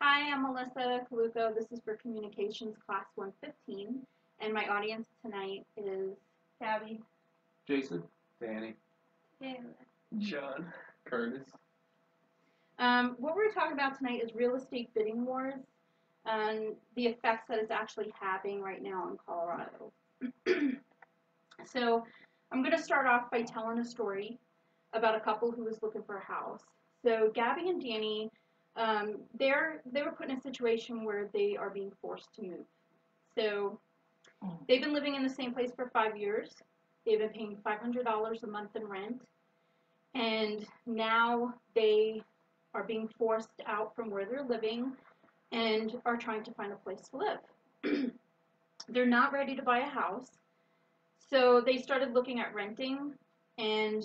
Hi, I'm Melissa Caluco. This is for Communications Class 115, and my audience tonight is Gabby, Jason, Danny, Taylor. John, Curtis. What we're talking about tonight is real estate bidding wars and the effects that it's actually having right now in Colorado. So I'm going to start off by telling a story about a couple who was looking for a house. So Gabby and Danny, they were put in a situation where they are being forced to move. So they've been living in the same place for 5 years. They've been paying $500 a month in rent, and now they are being forced out from where they're living and are trying to find a place to live. They're not ready to buy a house, so they started looking at renting, and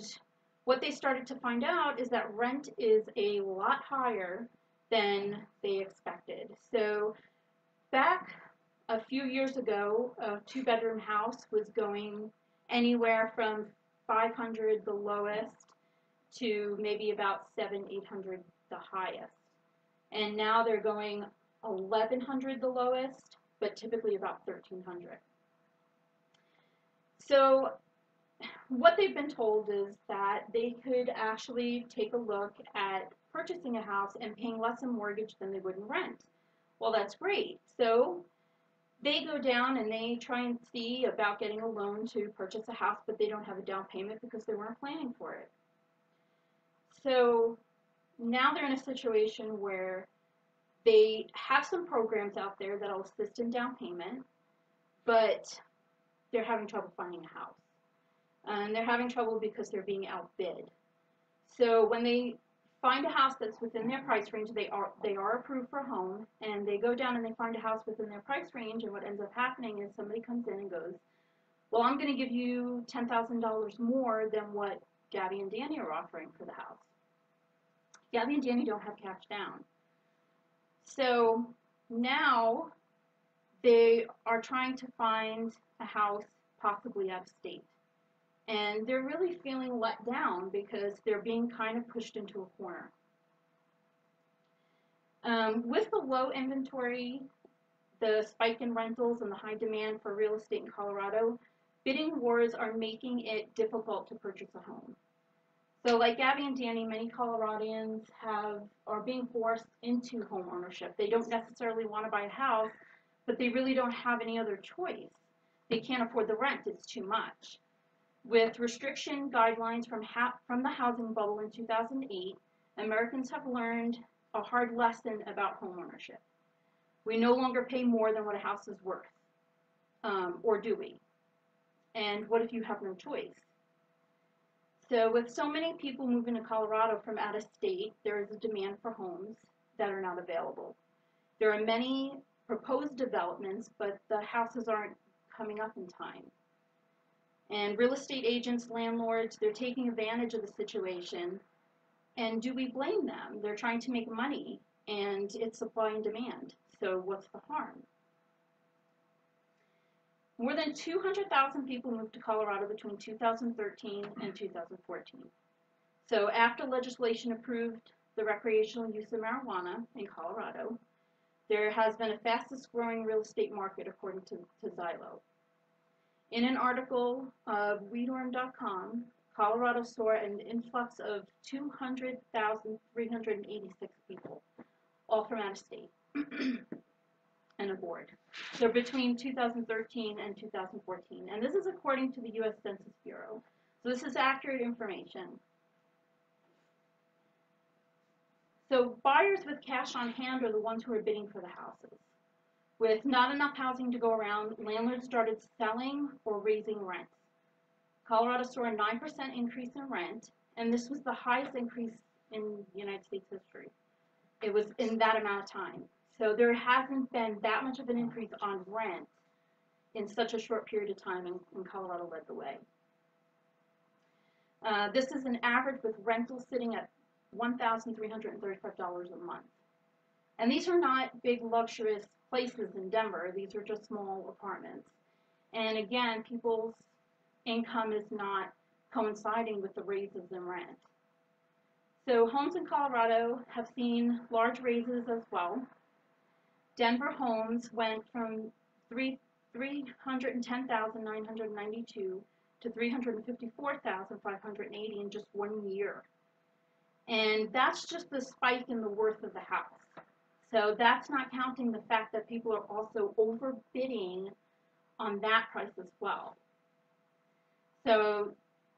what they started to find out is that rent is a lot higher than they expected. So back a few years ago, a two-bedroom house was going anywhere from 500 the lowest to maybe about 800 the highest. And now they're going 1100 the lowest, but typically about 1300. So what they've been told is that they could actually take a look at purchasing a house and paying less in mortgage than they would in rent. Well, that's great. So they go down and they try and see about getting a loan to purchase a house, but they don't have a down payment because they weren't planning for it. So now they're in a situation where they have some programs out there that'll assist in down payment, but they're having trouble finding a house. And they're having trouble because they're being outbid. So when they find a house that's within their price range, they are approved for a home, and they go down and they find a house within their price range, and what ends up happening is somebody comes in and goes, well, I'm going to give you $10,000 more than what Gabby and Danny are offering for the house. Gabby and Danny don't have cash down. So now they are trying to find a house possibly out of state. And they're really feeling let down because they're being kind of pushed into a corner. With the low inventory, the spike in rentals, and the high demand for real estate in Colorado, bidding wars are making it difficult to purchase a home. So like Gabby and Danny, many Coloradans are being forced into home ownership. They don't necessarily want to buy a house, but they really don't have any other choice. They can't afford the rent, it's too much. With restriction guidelines from the housing bubble in 2008, Americans have learned a hard lesson about home ownership. We no longer pay more than what a house is worth, or do we? And what if you have no choice? So with so many people moving to Colorado from out of state, there is a demand for homes that are not available. There are many proposed developments, but the houses aren't coming up in time. And real estate agents, landlords, they're taking advantage of the situation. And do we blame them? They're trying to make money, and it's supply and demand. So what's the harm? More than 200,000 people moved to Colorado between 2013 and 2014. So after legislation approved the recreational use of marijuana in Colorado, there has been a fastest growing real estate market according to Zillow. In an article of weedorm.com, Colorado saw an influx of 200,386 people, all from out of state and abroad. So between 2013 and 2014. And this is according to the U.S. Census Bureau. So this is accurate information. So buyers with cash on hand are the ones who are bidding for the houses. With not enough housing to go around, landlords started selling or raising rents. Colorado saw a 9% increase in rent, and this was the highest increase in United States history. It was in that amount of time. So there hasn't been that much of an increase on rent in such a short period of time, and Colorado led the way. This is an average with rentals sitting at $1,335 a month. And these are not big luxurious places in Denver. These are just small apartments. And again, people's income is not coinciding with the raises in rent. So homes in Colorado have seen large raises as well. Denver homes went from 310,992 to 354,580 in just 1 year. And that's just the spike in the worth of the house. So that's not counting the fact that people are also overbidding on that price as well. So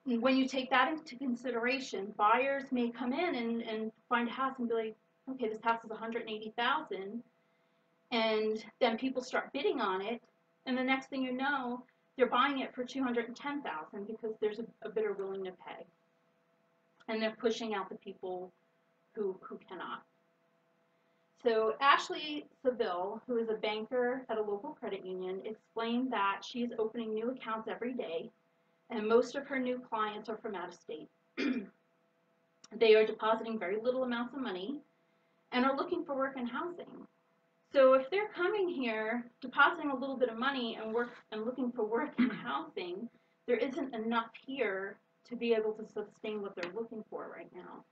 when you take that into consideration, buyers may come in and find a house and be like, okay, this house is 180,000, and then people start bidding on it, and the next thing you know, they're buying it for 210,000 because there's a bidder willing to pay, and they're pushing out the people who cannot. So Ashley Seville, who is a banker at a local credit union, explained that she is opening new accounts every day, and most of her new clients are from out of state. They are depositing very little amounts of money and are looking for work and housing. So if they're coming here, depositing a little bit of money and looking for work and housing, there isn't enough here to be able to sustain what they're looking for right now.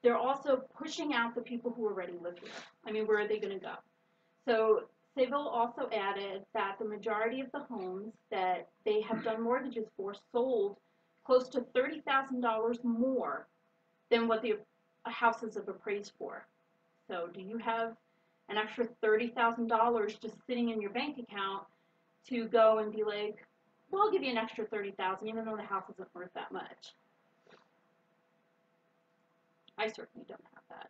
They're also pushing out the people who already live here. I mean, where are they going to go? So Seville also added that the majority of the homes that they have done mortgages for sold close to $30,000 more than what the houses have appraised for. So do you have an extra $30,000 just sitting in your bank account to go and be like, well, I'll give you an extra $30,000 even though the house isn't worth that much? I certainly don't have that.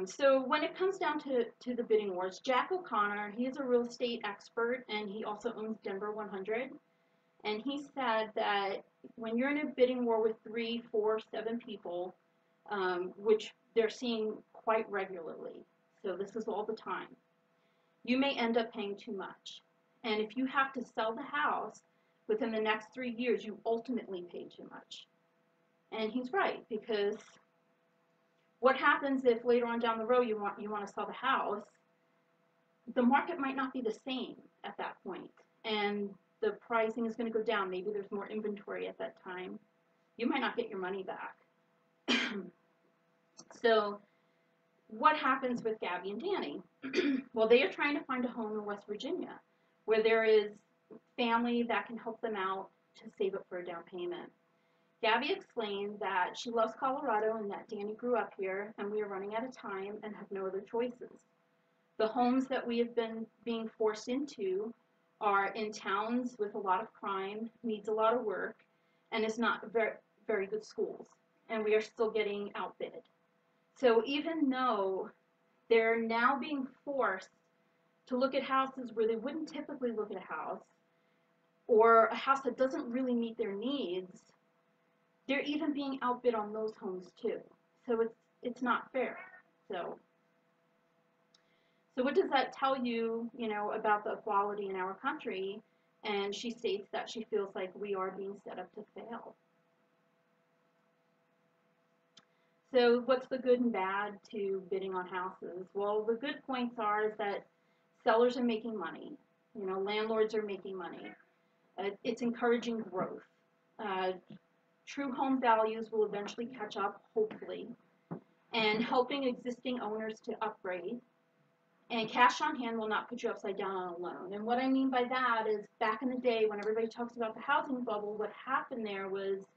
So when it comes down to the bidding wars, Jack O'Connor, he is a real estate expert, and he also owns Denver 100. And he said that when you're in a bidding war with 3, 4, 7 people, which they're seeing quite regularly, so this is all the time, you may end up paying too much. And if you have to sell the house within the next 3 years, you ultimately pay too much. And he's right, because what happens if later on down the road you want to sell the house? The market might not be the same at that point, and the pricing is going to go down. Maybe there's more inventory at that time. You might not get your money back. So what happens with Gabby and Danny? Well, they are trying to find a home in West Virginia where there is family that can help them out to save up for a down payment. Gabby explained that she loves Colorado and that Danny grew up here, and we are running out of time and have no other choices. The homes that we have been being forced into are in towns with a lot of crime, needs a lot of work, and is not very, very good schools. And we are still getting outbid. So even though they're now being forced to look at houses where they wouldn't typically look at a house, or a house that doesn't really meet their needs, they're even being outbid on those homes too. So it's not fair. So what does that tell you, about the equality in our country? And she states that she feels like we are being set up to fail. So what's the good and bad to bidding on houses? Well, the good points are is that sellers are making money. Landlords are making money. It's encouraging growth. True home values will eventually catch up, hopefully, and helping existing owners to upgrade. And cash on hand will not put you upside down on a loan. And what I mean by that is back in the day when everybody talks about the housing bubble, what happened there was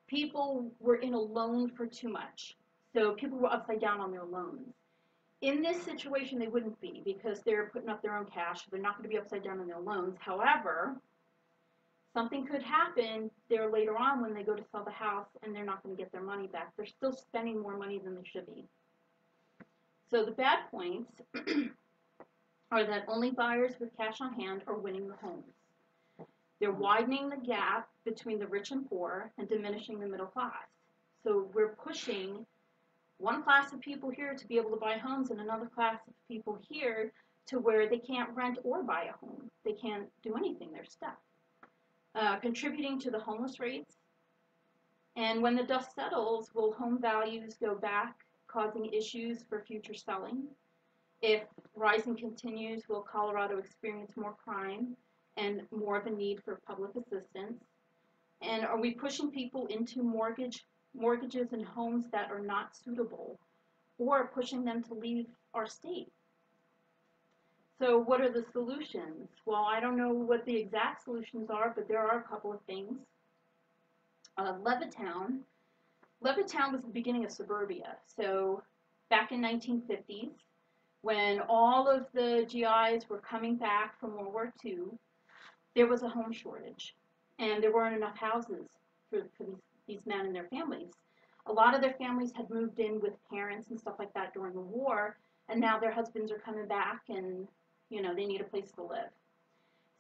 people were in a loan for too much. So people were upside down on their loans. In this situation, they wouldn't be because they're putting up their own cash. So they're not going to be upside down on their loans. However, something could happen there later on when they go to sell the house and they're not going to get their money back. They're still spending more money than they should be. So the bad points are that only buyers with cash on hand are winning the homes. They're widening the gap between the rich and poor and diminishing the middle class. So we're pushing one class of people here to be able to buy homes and another class of people here to where they can't rent or buy a home. They can't do anything. They're stuck. Contributing to the homeless rates. And when the dust settles, will home values go back, causing issues for future selling? If rising continues, will Colorado experience more crime and more of a need for public assistance? And are we pushing people into mortgage mortgages and homes that are not suitable or pushing them to leave our state. So what are the solutions? Well, I don't know what the exact solutions are, but there are a couple of things. Levittown. Levittown was the beginning of suburbia. So back in 1950s, when all of the GIs were coming back from World War II, there was a home shortage, and there weren't enough houses for these men and their families. A lot of their families had moved in with parents and stuff like that during the war, and now their husbands are coming back, and they need a place to live.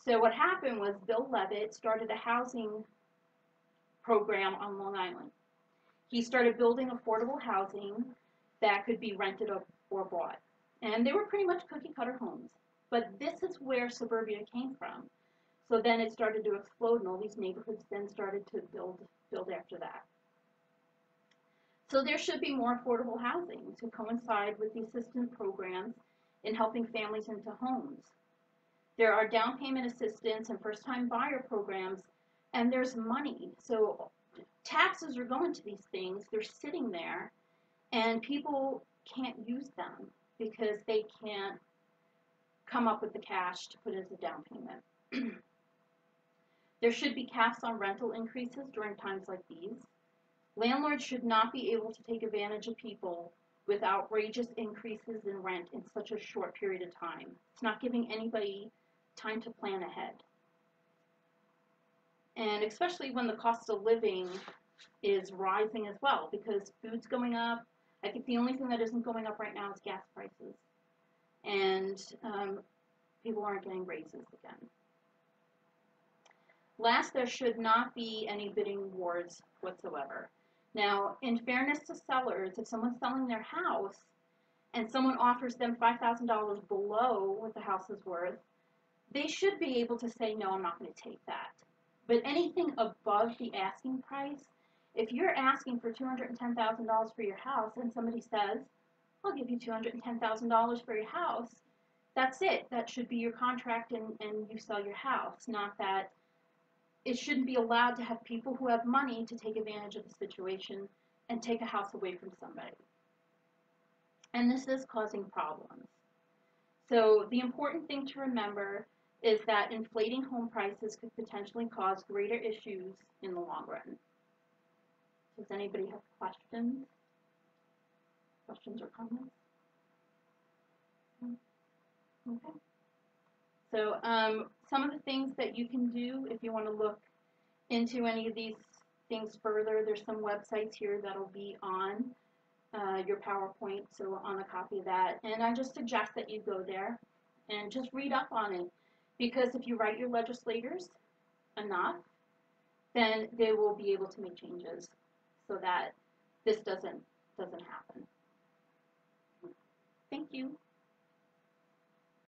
So what happened was Bill Levitt started a housing program on Long Island. He started building affordable housing that could be rented or bought. And they were pretty much cookie cutter homes. But this is where suburbia came from. So then it started to explode, and all these neighborhoods then started to build after that. So there should be more affordable housing to coincide with the assistance programs in helping families into homes. There are down payment assistance and first-time buyer programs, and there's money. So taxes are going to these things. They're sitting there, and people can't use them because they can't come up with the cash to put as a down payment. There should be caps on rental increases during times like these. Landlords should not be able to take advantage of people with outrageous increases in rent in such a short period of time. It's not giving anybody time to plan ahead. And especially when the cost of living is rising as well, because food's going up. I think the only thing that isn't going up right now is gas prices. And people aren't getting raises again. Last, there should not be any bidding wars whatsoever. Now, in fairness to sellers, if someone's selling their house and someone offers them $5,000 below what the house is worth, they should be able to say, no, I'm not going to take that. But anything above the asking price, if you're asking for $210,000 for your house and somebody says, I'll give you $210,000 for your house, that's it. That should be your contract, and you sell your house, not that it shouldn't be allowed to have people who have money to take advantage of the situation and take a house away from somebody. And this is causing problems. So the important thing to remember is that inflating home prices could potentially cause greater issues in the long run. Does anybody have questions? Questions or comments? Okay. So some of the things that you can do if you want to look into any of these things further, there's some websites here that'll be on your PowerPoint, so on a copy of that. And I just suggest that you go there and just read up on it, because if you write your legislators enough, then they will be able to make changes so that this doesn't happen. Thank you.